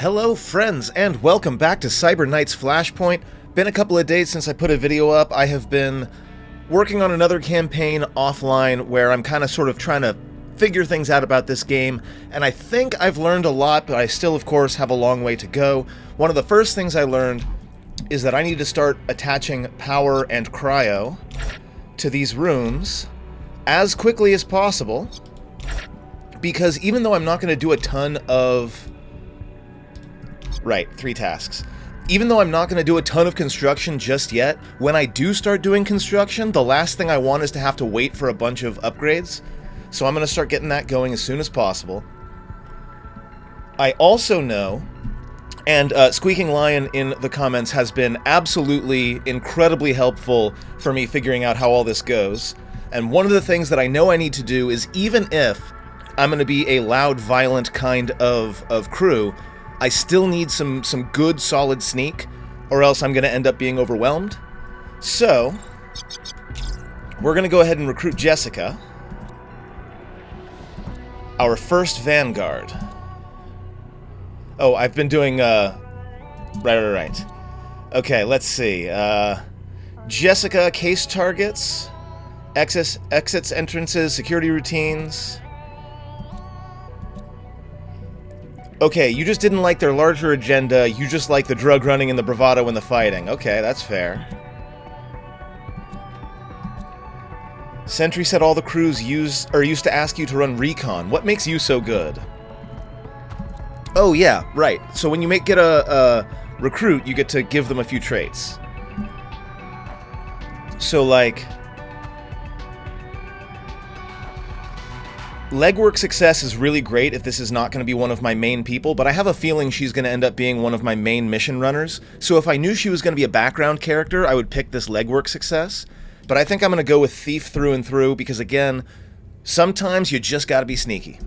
Hello friends, and welcome back to Cyber Knight's Flashpoint. Been a couple of days since I put a video up. I have been working on another campaign offline where I'm kind of sort of trying to figure things out about this game, and I think I've learned a lot, but I still, of course, have a long way to go. One of the first things I learned is that I need to start attaching power and cryo to these rooms as quickly as possible, because even though I'm not going to do a ton of... Right, 3 tasks. Even though I'm not going to do a ton of construction just yet, when I do start doing construction, the last thing I want is to have to wait for a bunch of upgrades. So I'm going to start getting that going as soon as possible. I also know, and Squeaking Lion in the comments has been absolutely incredibly helpful for me figuring out how all this goes. And one of the things that I know I need to do is, even if I'm going to be a loud, violent kind of crew, I still need some good, solid sneak, or else I'm going to end up being overwhelmed. So, we're going to go ahead and recruit Jessica, our first Vanguard. Oh, I've been doing, Right. Okay, let's see. Jessica, case targets, exits, entrances, security routines... Okay, you just didn't like their larger agenda, you just like the drug running and the bravado and the fighting. Okay, that's fair. Sentry said all the crews used to ask you to run recon. What makes you so good? Oh yeah, right. So when you get a recruit, you get to give them a few traits. So like... Legwork success is really great if this is not going to be one of my main people, but I have a feeling she's going to end up being one of my main mission runners. So if I knew she was going to be a background character, I would pick this legwork success. But I think I'm going to go with thief through and through, because again, sometimes you just got to be sneaky.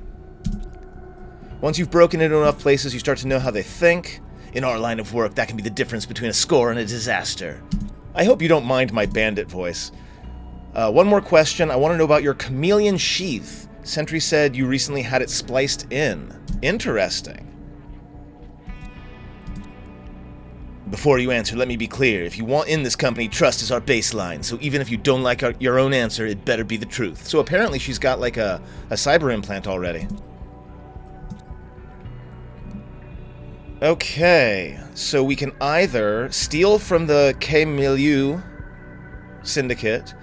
Once you've broken into enough places, you start to know how they think. In our line of work, that can be the difference between a score and a disaster. I hope you don't mind my bandit voice. One more question. I want to know about your chameleon sheath. Sentry said you recently had it spliced in. Interesting. Before you answer, let me be clear. If you want in this company, trust is our baseline. So even if you don't like your own answer, it better be the truth. So apparently she's got like a cyber implant already. Okay, so we can either steal from the K-Milieu Syndicate.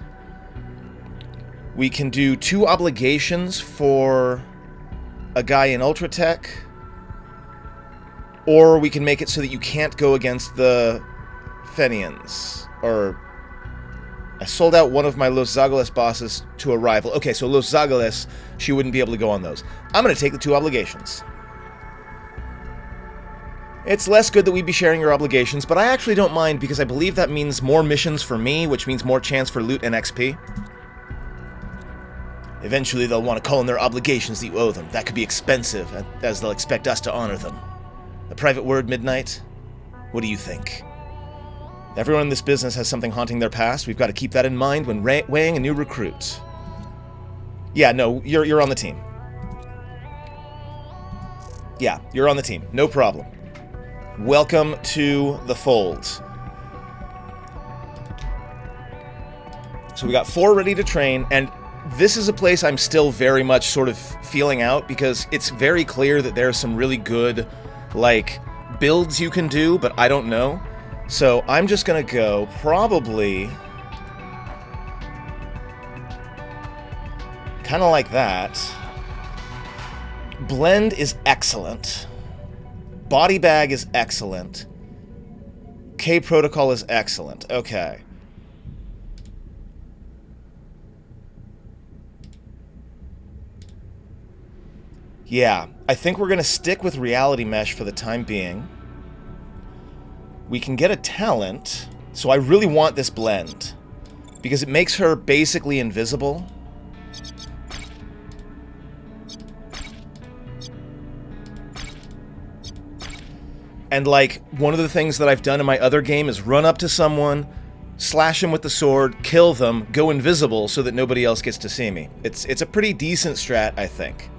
We can do 2 obligations for a guy in Ultratech, or we can make it so that you can't go against the Fenians. Or I sold out one of my Los Zagales bosses to a rival. Okay, so Los Zagales, she wouldn't be able to go on those. I'm going to take the 2 obligations. It's less good that we be sharing your obligations, but I actually don't mind, because I believe that means more missions for me, which means more chance for loot and XP. Eventually they'll want to call in their obligations that you owe them. That could be expensive, as they'll expect us to honor them. A private word, Midnight? What do you think? Everyone in this business has something haunting their past. We've got to keep that in mind when weighing a new recruit. Yeah, no, you're on the team. Yeah, you're on the team. No problem. Welcome to the fold. So we got 4 ready to train, and this is a place I'm still very much sort of feeling out, because it's very clear that there are some really good, like, builds you can do, but I don't know. So I'm just gonna go probably kind of like that. Blend is excellent. Body bag is excellent. K protocol is excellent. Okay. Yeah, I think we're going to stick with Reality Mesh for the time being. We can get a talent, so I really want this blend, because it makes her basically invisible. And like, one of the things that I've done in my other game is run up to someone, slash them with the sword, kill them, go invisible so that nobody else gets to see me. It's a pretty decent strat, I think.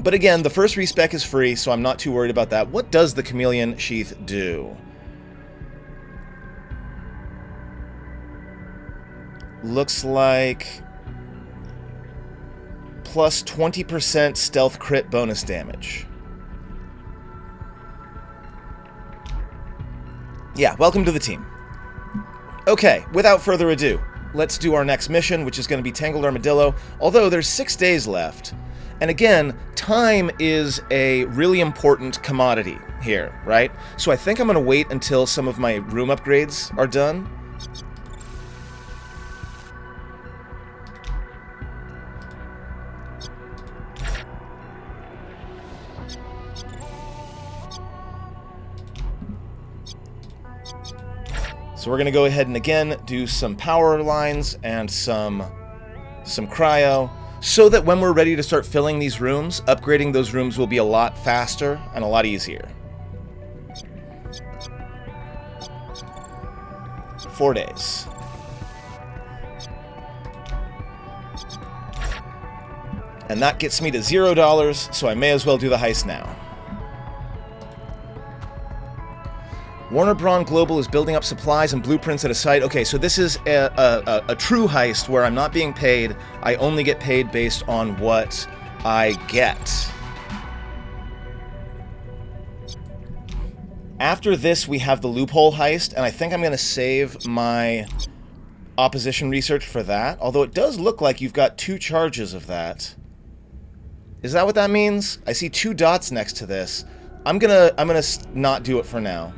But again, the first respec is free, so I'm not too worried about that. What does the chameleon sheath do? Looks like plus 20% stealth crit bonus damage. Yeah, welcome to the team. Okay, without further ado, let's do our next mission, which is going to be Tangled Armadillo, although there's 6 days left. And again, time is a really important commodity here, right? So I think I'm going to wait until some of my room upgrades are done. So we're going to go ahead and again do some power lines and some cryo, so that when we're ready to start filling these rooms, upgrading those rooms will be a lot faster and a lot easier. 4 days. And that gets me to $0, so I may as well do the heist now. Warner Braun Global is building up supplies and blueprints at a site. Okay, so this is a true heist where I'm not being paid. I only get paid based on what I get. After this, we have the loophole heist, and I think I'm going to save my opposition research for that. Although it does look like you've got 2 charges of that. Is that what that means? I see 2 dots next to this. I'm gonna not do it for now.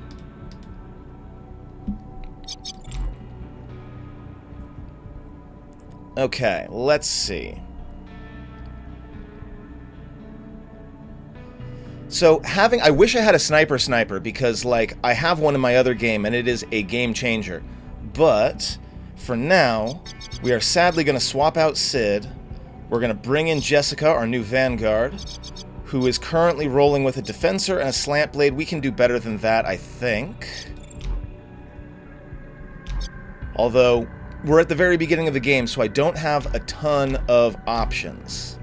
Okay, let's see. So I wish I had a sniper because, like, I have one in my other game and it is a game changer. But for now, we are sadly going to swap out Sid. We're going to bring in Jessica, our new Vanguard, who is currently rolling with a Defensor and a Slant Blade. We can do better than that, I think. Although, we're at the very beginning of the game, so I don't have a ton of options.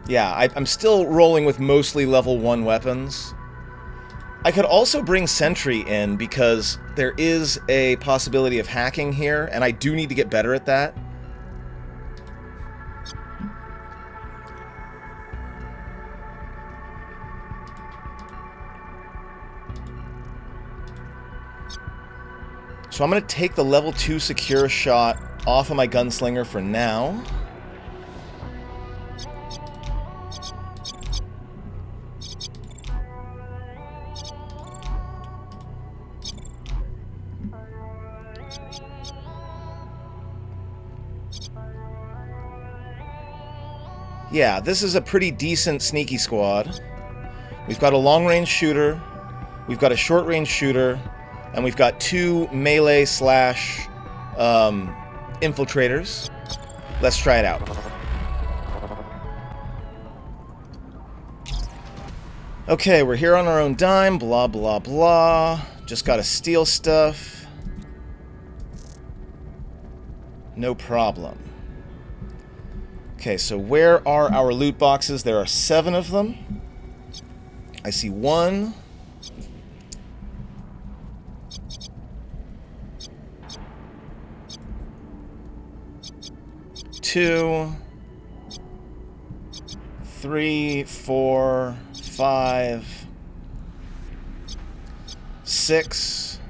Yeah, I'm still rolling with mostly level 1 weapons. I could also bring Sentry in because there is a possibility of hacking here, and I do need to get better at that. So I'm going to take the level 2 secure shot off of my gunslinger for now. Yeah, this is a pretty decent sneaky squad. We've got a long-range shooter, we've got a short-range shooter, and we've got 2 melee / infiltrators. Let's try it out. Okay, we're here on our own dime, blah blah blah. Just gotta steal stuff. No problem. Okay, so where are our loot boxes? There are 7 of them. I see 1. 2, 3, 4, 5, 6,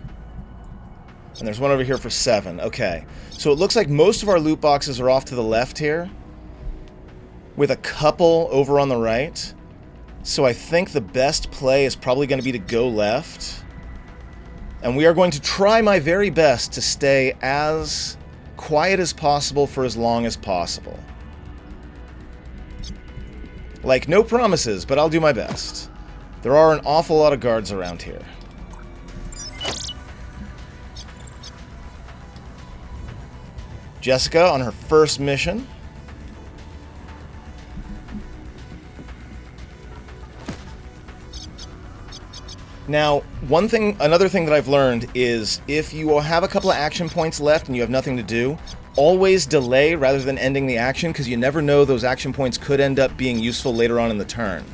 and there's one over here for 7. Okay, so it looks like most of our loot boxes are off to the left here, with a couple over on the right. So I think the best play is probably going to be to go left, and we are going to try my very best to stay as quiet as possible for as long as possible. Like, no promises, but I'll do my best. There are an awful lot of guards around here. Jessica on her first mission. Now, another thing that I've learned is if you have a couple of action points left and you have nothing to do, always delay rather than ending the action, because you never know, those action points could end up being useful later on in the turn.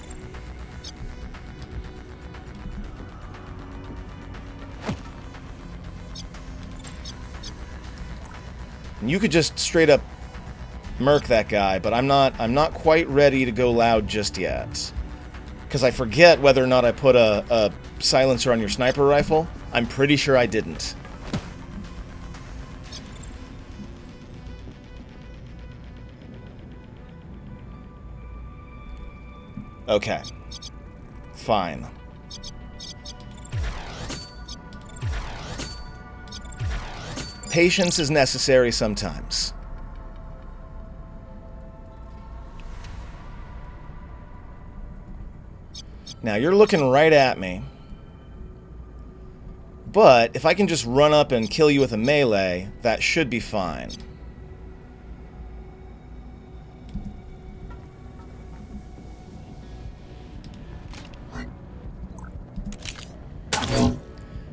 And you could just straight up murk that guy, but I'm not quite ready to go loud just yet. Because I forget whether or not I put a silencer on your sniper rifle. I'm pretty sure I didn't. Okay. Fine. Patience is necessary sometimes. Now, you're looking right at me. But if I can just run up and kill you with a melee, that should be fine.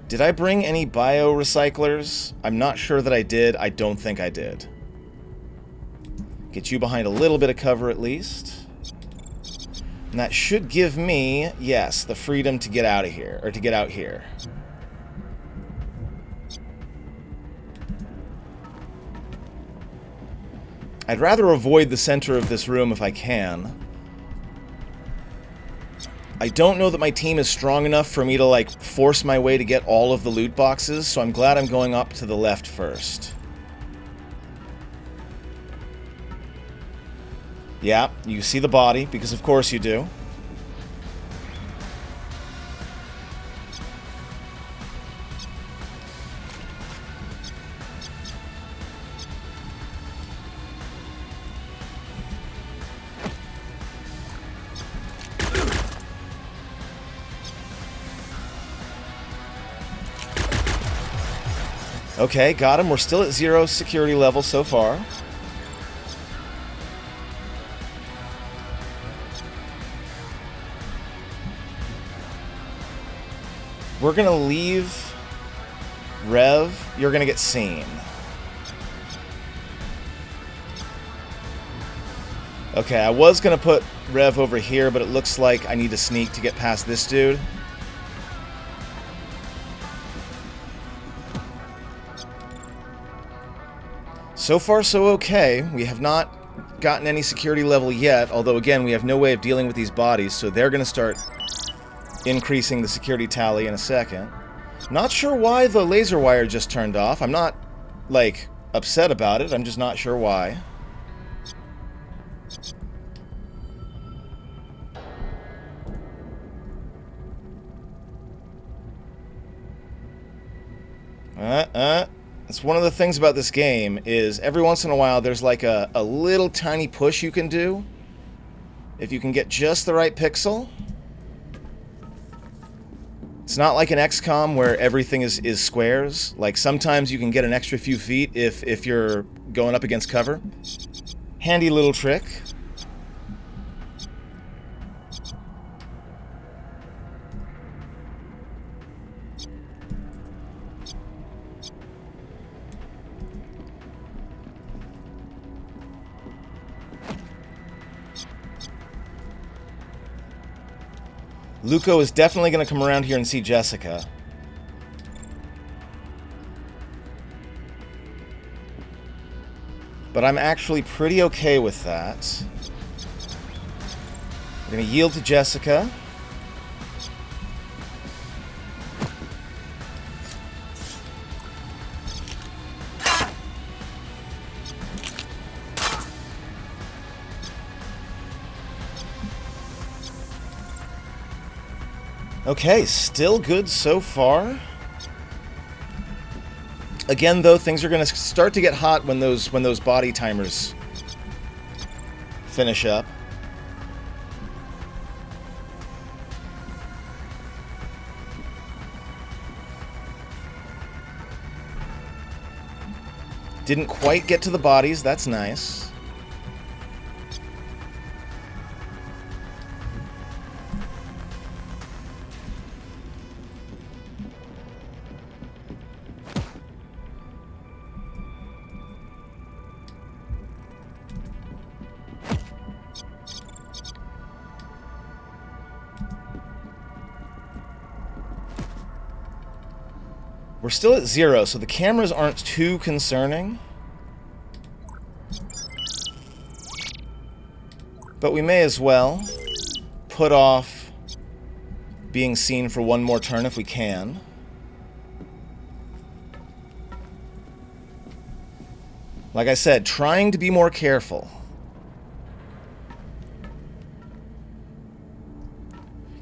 Did I bring any bio-recyclers? I'm not sure that I did. I don't think I did. Get you behind a little bit of cover at least. And that should give me, yes, the freedom to get out of here, or to get out here. I'd rather avoid the center of this room if I can. I don't know that my team is strong enough for me to, like, force my way to get all of the loot boxes, so I'm glad I'm going up to the left first. Yeah, you see the body, because of course you do. Okay, got him. We're still at 0 security level so far. We're gonna leave Rev. You're gonna get seen. Okay, I was gonna put Rev over here, but it looks like I need to sneak to get past this dude. So far, so okay. We have not gotten any security level yet, although, again, we have no way of dealing with these bodies, so they're going to start increasing the security tally in a second. Not sure why the laser wire just turned off. I'm not, like, upset about it. I'm just not sure why. It's one of the things about this game is every once in a while there's like a little tiny push you can do if you can get just the right pixel. It's not like an XCOM where everything is squares. Like sometimes you can get an extra few feet if you're going up against cover. Handy little trick. Luco is definitely going to come around here and see Jessica. But I'm actually pretty okay with that. I'm going to yield to Jessica. Okay, still good so far. Again, though, things are going to start to get hot when those body timers finish up. Didn't quite get to the bodies, that's nice. We're still at 0, so the cameras aren't too concerning. But we may as well put off being seen for one more turn if we can. Like I said, trying to be more careful.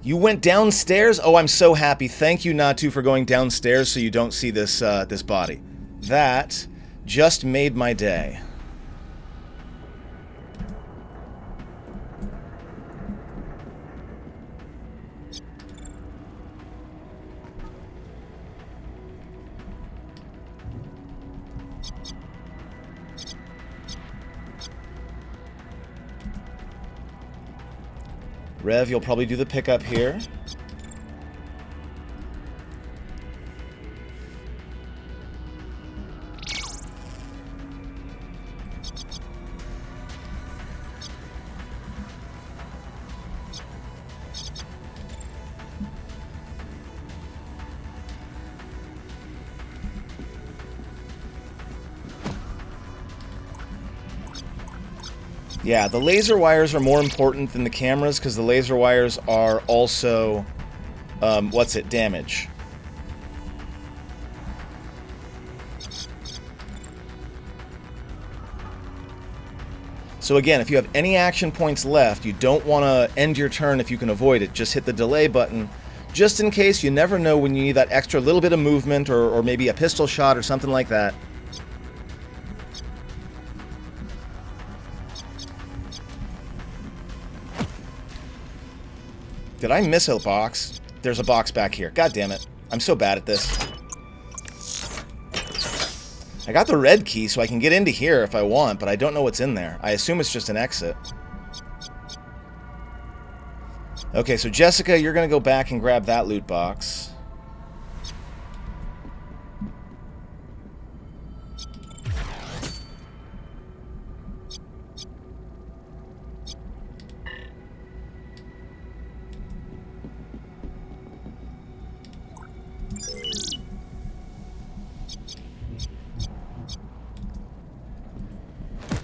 You went downstairs? Oh, I'm so happy. Thank you, Natu, for going downstairs so you don't see this this body. That just made my day. Rev, you'll probably do the pickup here. Yeah, the laser wires are more important than the cameras because the laser wires are also, damage. So again, if you have any action points left, you don't want to end your turn if you can avoid it. Just hit the delay button, just in case. You never know when you need that extra little bit of movement or maybe a pistol shot or something like that. Did I miss a box? There's a box back here. God damn it. I'm so bad at this. I got the red key so I can get into here if I want, but I don't know what's in there. I assume it's just an exit. Okay, so Jessica, you're going to go back and grab that loot box.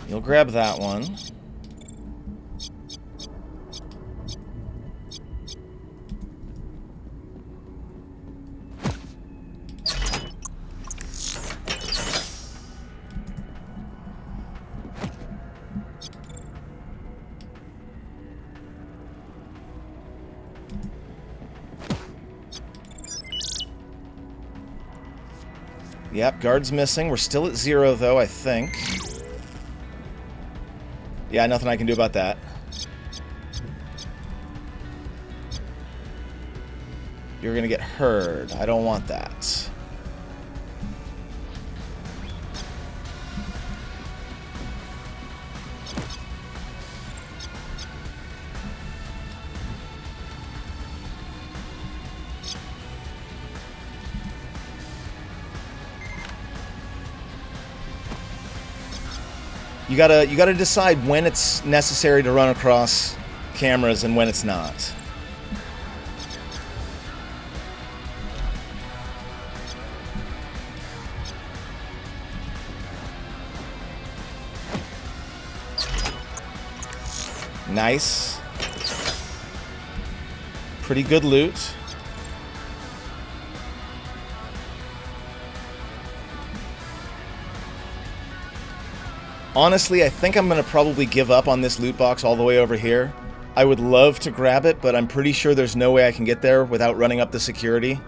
You'll grab that one. Yep, guard's missing. We're still at 0, though, I think. Yeah, nothing I can do about that. You're gonna get heard. I don't want that. You gotta decide when it's necessary to run across cameras and when it's not. Nice. Pretty good loot. Honestly, I think I'm going to probably give up on this loot box all the way over here. I would love to grab it, but I'm pretty sure there's no way I can get there without running up the security.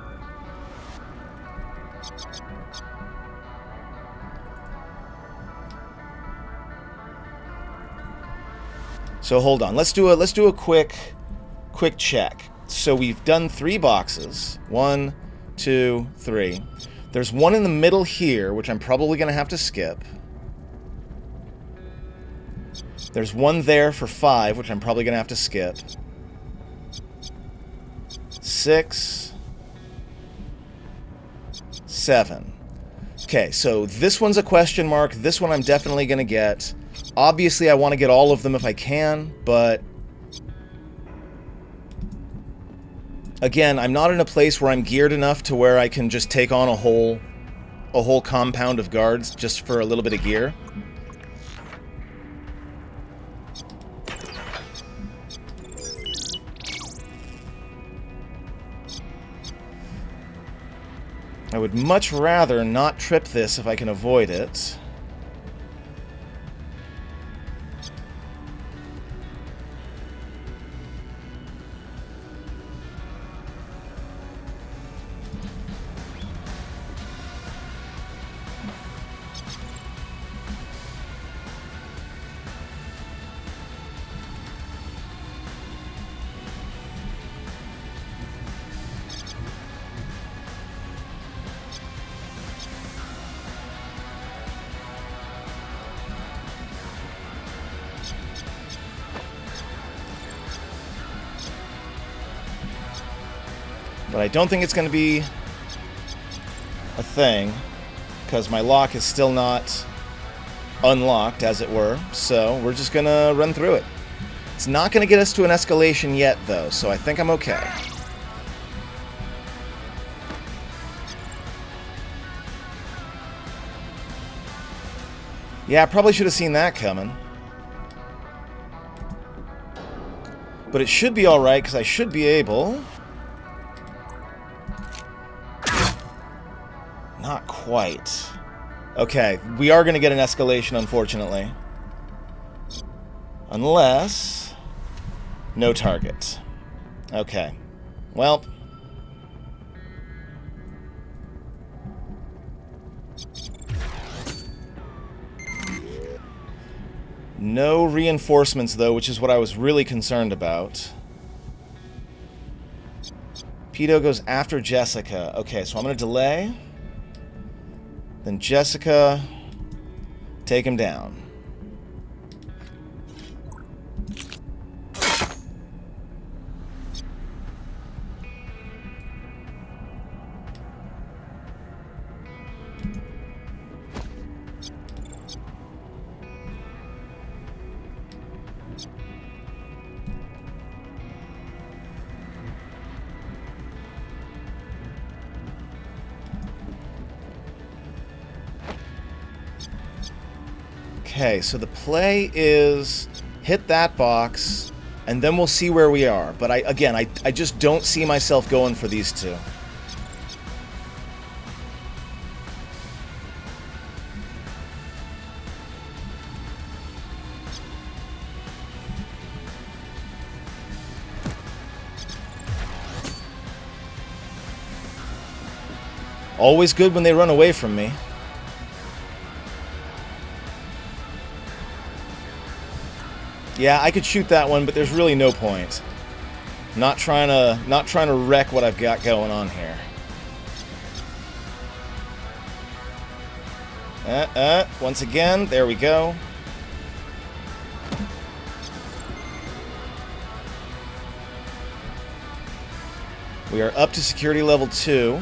So hold on. Let's do a quick check. So we've done 3 boxes. 1, 2, 3. There's one in the middle here, which I'm probably going to have to skip. There's one there for 5, which I'm probably going to have to skip. 6. 7. Okay, so this one's a question mark. This one I'm definitely going to get. Obviously, I want to get all of them if I can, but Again, I'm not in a place where I'm geared enough to where I can just take on a whole compound of guards just for a little bit of gear. I would much rather not trip this if I can avoid it. But I don't think it's going to be a thing, because my lock is still not unlocked, as it were, so we're just going to run through it. It's not going to get us to an escalation yet, though, so I think I'm okay. Yeah, I probably should have seen that coming. But it should be alright, because I should be able... Not quite. Okay, we are going to get an escalation, unfortunately. Unless... No target. Okay. Well... No reinforcements, though, which is what I was really concerned about. Pedo goes after Jessica. Okay, so I'm going to delay. Then Jessica, take him down. Okay, so the play is hit that box, and then we'll see where we are. But I just don't see myself going for these two. Always good when they run away from me. Yeah, I could shoot that one, but there's really no point. Not trying to wreck what I've got going on here. Once again, there we go. We are up to security level 2.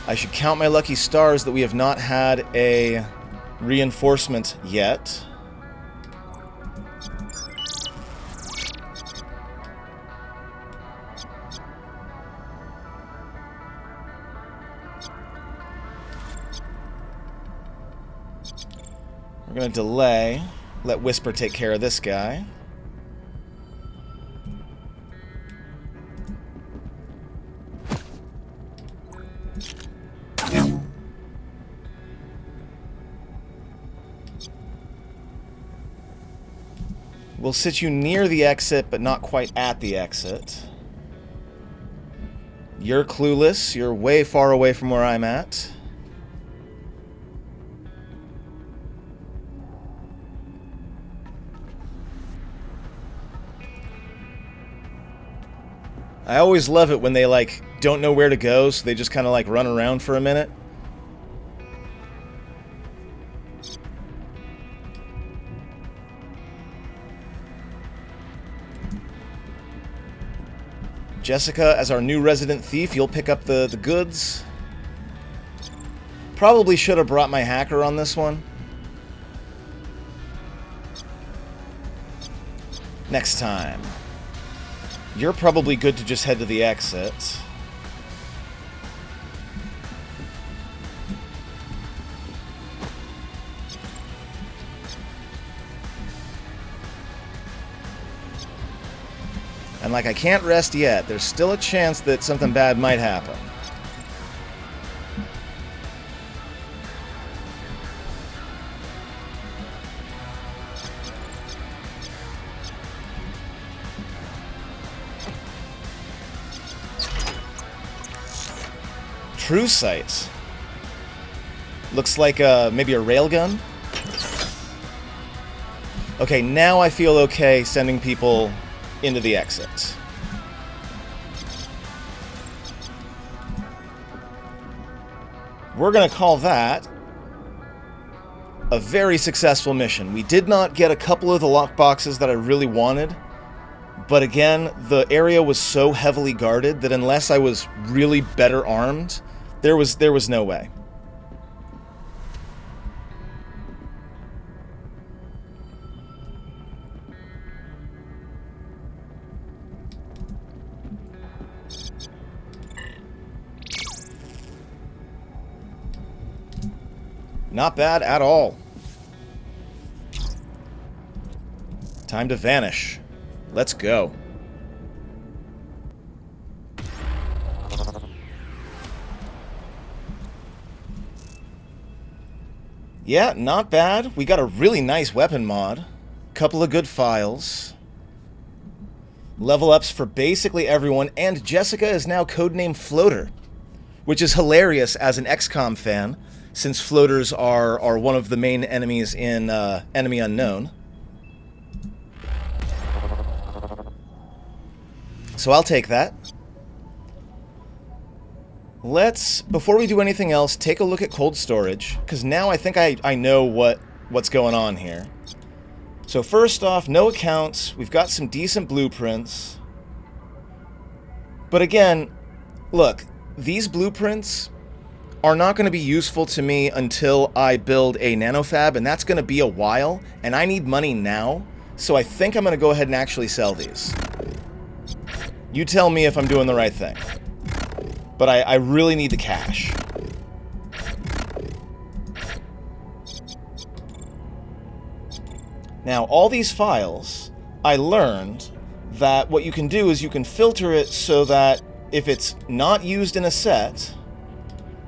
I should count my lucky stars that we have not had a reinforcement yet. We're going to delay. Let Whisper take care of this guy. We'll sit you near the exit, but not quite at the exit. You're clueless. You're way far away from where I'm at. I always love it when they, like, don't know where to go, so they just kind of, like, run around for a minute. Jessica, as our new resident thief, you'll pick up the goods. Probably should have brought my hacker on this one. Next time. You're probably good to just head to the exit. And like, I can't rest yet. There's still a chance that something bad might happen. True sight. Looks like maybe a railgun. Okay, now I feel okay sending people into the exit. We're gonna call that a very successful mission. We did not get a couple of the lockboxes that I really wanted, but again, the area was so heavily guarded that unless I was really better armed, there was no way. Not bad at all. Time to vanish. Let's go. Yeah, not bad. We got a really nice weapon mod. Couple of good files. Level ups for basically everyone, and Jessica is now codenamed Floater, which is hilarious as an XCOM fan, since floaters are one of the main enemies in Enemy Unknown. So I'll take that. Let's, before we do anything else, take a look at cold storage, because now I think I know what's going on here. So first off, no accounts. We've got some decent blueprints. But again, look, these blueprints are not going to be useful to me until I build a nanofab, and that's going to be a while, and I need money now, so I think I'm going to go ahead and actually sell these. You tell me if I'm doing the right thing. But I really need the cash. Now, all these files, I learned that what you can do is you can filter it so that if it's not used in a set,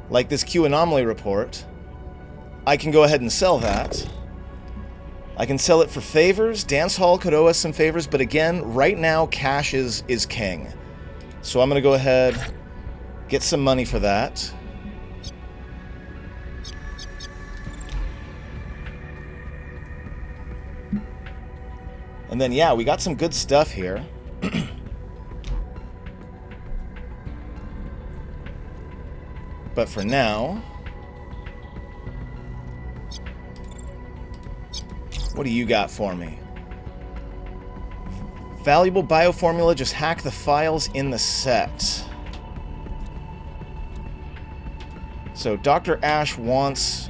like this Q anomaly report, I can go ahead and sell that. I can sell it for favors. Dance Hall could owe us some favors, but again, right now, cash is king. So I'm going to go ahead, get some money for that. And then, yeah, we got some good stuff here. But for now, what do you got for me? Valuable bioformula, just hack the files in the set. So Dr. Ash wants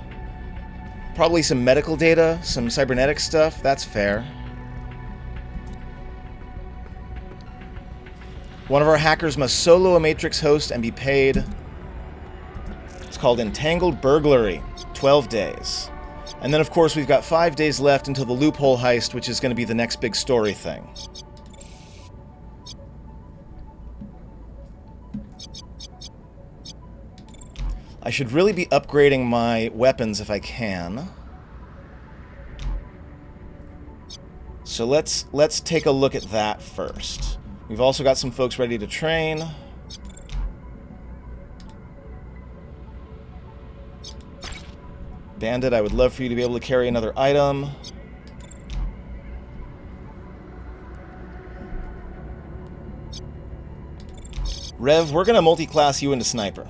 probably some medical data, some cybernetic stuff. That's fair. One of our hackers must solo a Matrix host and be paid. It's called Entangled Burglary. 12 days. And then, of course, we've got 5 days left until the loophole heist, which is going to be the next big story thing. I should really be upgrading my weapons if I can. So let's take a look at that first. We've also got some folks ready to train. Bandit, I would love for you to be able to carry another item. Rev, we're going to multi-class you into Sniper.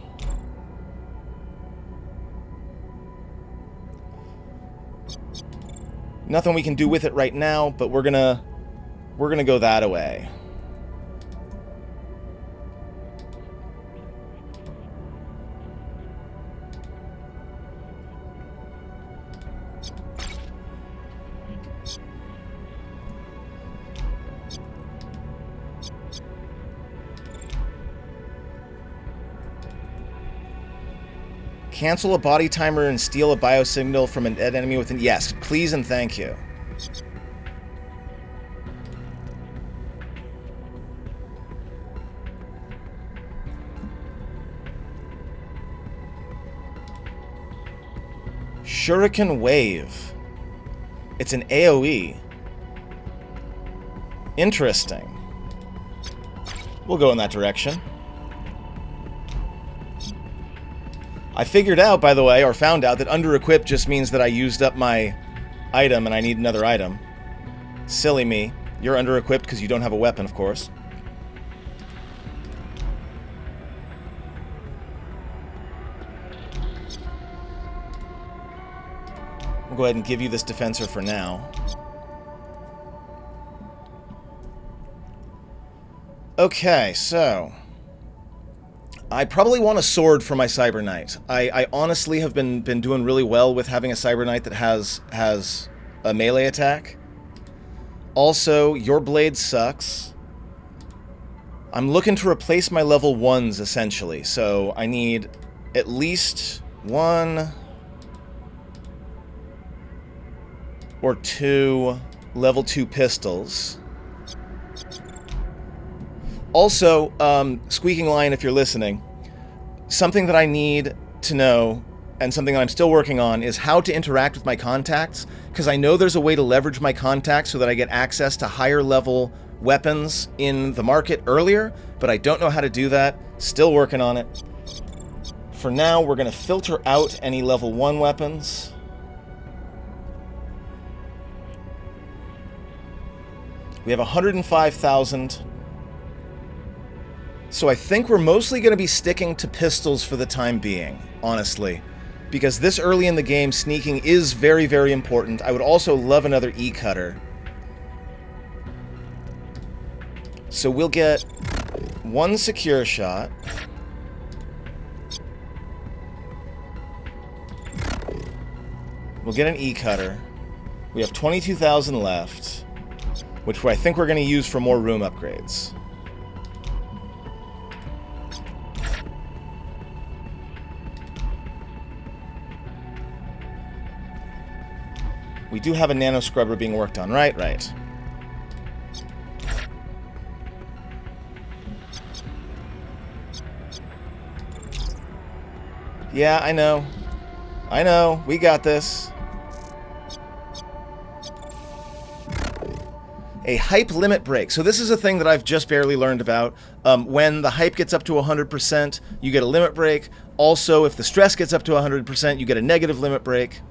Nothing we can do with it right now, but we're gonna go that away. Cancel a body timer and steal a biosignal from a dead enemy within... Yes, please and thank you. Shuriken Wave. It's an AoE. Interesting. We'll go in that direction. I figured out, by the way, or found out, that under-equipped just means that I used up my item and I need another item. Silly me. You're under-equipped because you don't have a weapon, of course. I'll go ahead and give you this defensor for now. Okay, so... I probably want a sword for my Cyber Knight. I honestly have been doing really well with having a Cyber Knight that has a melee attack. Also, your blade sucks. I'm looking to replace my level 1s, essentially. So I need at least 1 or 2 level 2 pistols. Also, Squeaking Lion, if you're listening, something that I need to know, and something that I'm still working on, is how to interact with my contacts, because I know there's a way to leverage my contacts so that I get access to higher level weapons in the market earlier, but I don't know how to do that. Still working on it. For now, we're going to filter out any level 1 weapons. We have 105,000. So I think we're mostly going to be sticking to pistols for the time being, honestly. Because this early in the game, sneaking is very, very important. I would also love another E-cutter. So we'll get 1 secure shot. We'll get an E-cutter. We have 22,000 left, which I think we're going to use for more room upgrades. We do have a nano scrubber being worked on, right? Right. Yeah, I know. I know. We got this. A hype limit break. So this is a thing that I've just barely learned about. When the hype gets up to 100%, you get a limit break. Also, if the stress gets up to 100%, you get a negative limit break.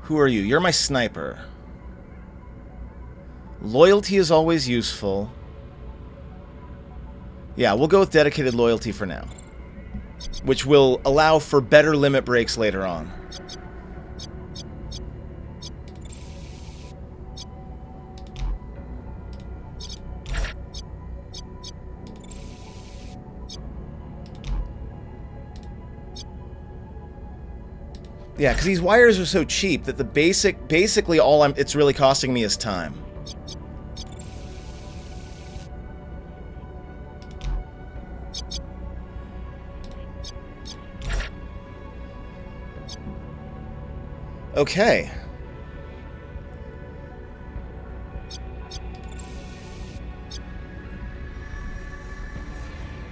Who are you? You're my sniper. Loyalty is always useful. Yeah, we'll go with dedicated loyalty for now, which will allow for better limit breaks later on. Yeah, because these wires are so cheap that the basically all it's really costing me is time. Okay.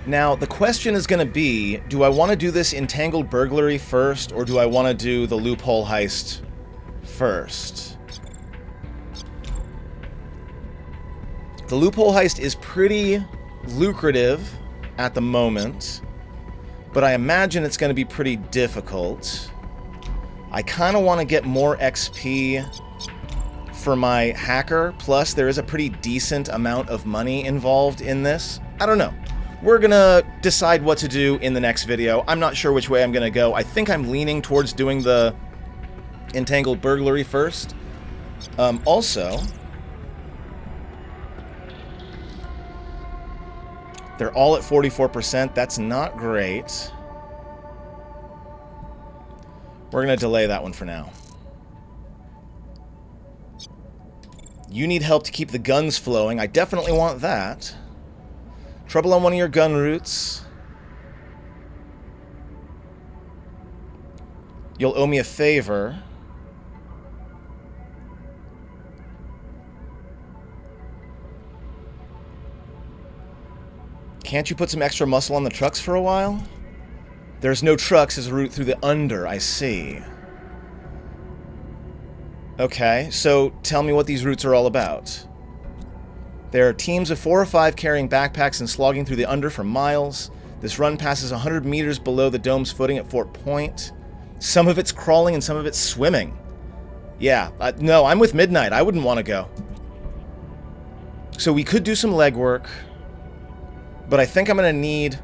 Now, the question is going to be, do I want to do this in Tangled Burglary first, or do I want to do the loophole heist first? The loophole heist is pretty lucrative at the moment, but I imagine it's going to be pretty difficult. I kind of want to get more XP for my hacker, plus there is a pretty decent amount of money involved in this. I don't know. We're gonna decide what to do in the next video. I'm not sure which way I'm gonna go. I think I'm leaning towards doing the Entangled Burglary first. Also, they're all at 44%. That's not great. We're gonna delay that one for now. You need help to keep the guns flowing. I definitely want that. Trouble on one of your gun routes. You'll owe me a favor. Can't you put some extra muscle on the trucks for a while? There's no trucks as a route through the under, I see. Okay, so tell me what these routes are all about. There are teams of 4 or 5 carrying backpacks and slogging through the under for miles. This run passes 100 meters below the dome's footing at Fort Point. Some of it's crawling and some of it's swimming. Yeah, no, I'm with Midnight. I wouldn't want to go. So we could do some legwork. But I think I'm going to need...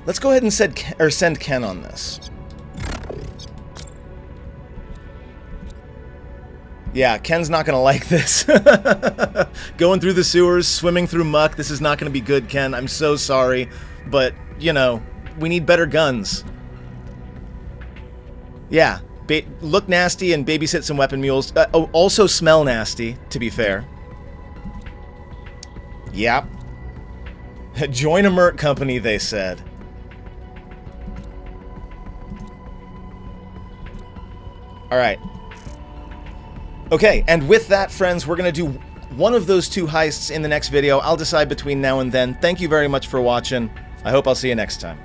Let's go ahead and send Ken on this. Yeah, Ken's not going to like this. Going through the sewers, swimming through muck, this is not going to be good, Ken. I'm so sorry. But, you know, we need better guns. Yeah, look nasty and babysit some weapon mules. Also smell nasty, to be fair. Yep. Join a Merc company, they said. Alright. Okay, and with that, friends, we're going to do one of those 2 heists in the next video. I'll decide between now and then. Thank you very much for watching. I hope I'll see you next time.